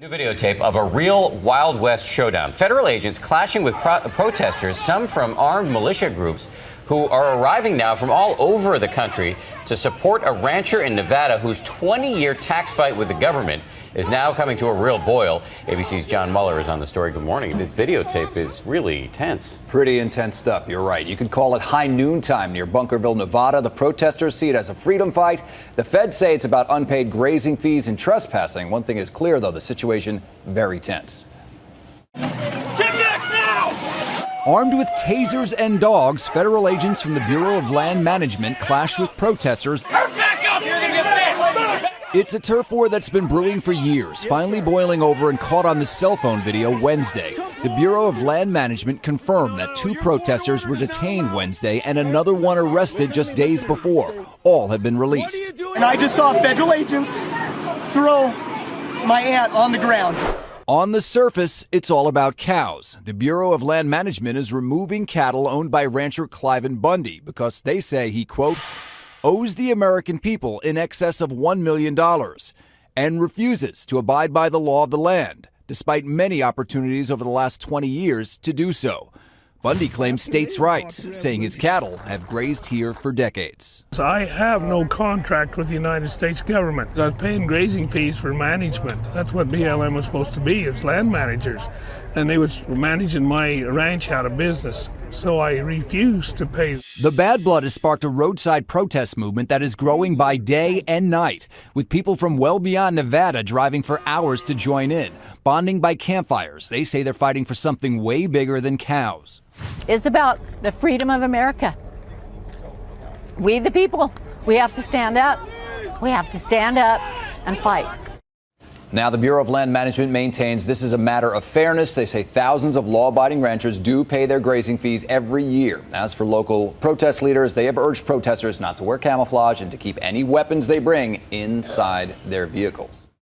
New videotape of a real Wild West showdown. Federal agents clashing with protesters, some from armed militia groups who are arriving now from all over the country to support a rancher in Nevada whose 20-year tax fight with the government is now coming to a real boil. ABC's John Muller is on the story. Good morning. This videotape is really tense. Pretty intense stuff. You're right. You could call it high noon time near Bunkerville, Nevada. The protesters see it as a freedom fight. The feds say it's about unpaid grazing fees and trespassing. One thing is clear, though, the situation very tense. Get back now! Armed with tasers and dogs, federal agents from the Bureau of Land Management clash with protesters. Back up! You're gonna get bit! It's a turf war that's been brewing for years, finally boiling over and caught on the cell phone video Wednesday. The Bureau of Land Management confirmed that 2 protesters were detained Wednesday and another one arrested just days before. All have been released. And I just saw federal agents throw my aunt on the ground. On the surface, it's all about cows. The Bureau of Land Management is removing cattle owned by rancher Cliven Bundy because they say he, quote, owes the American people in excess of $1 million and refuses to abide by the law of the land, despite many opportunities over the last 20 years to do so. Bundy claims states' rights, saying his cattle have grazed here for decades. I have no contract with the United States government. I'm paying grazing fees for management. That's what BLM was supposed to be, is land managers. And they was managing my ranch out of business. So I refused to pay. The bad blood has sparked a roadside protest movement that is growing by day and night, with people from well beyond Nevada driving for hours to join in, bonding by campfires. They say they're fighting for something way bigger than cows. It's about the freedom of America. We the people, we have to stand up. We have to stand up and fight. Now, the Bureau of Land Management maintains this is a matter of fairness. They say thousands of law-abiding ranchers do pay their grazing fees every year. As for local protest leaders, they have urged protesters not to wear camouflage and to keep any weapons they bring inside their vehicles.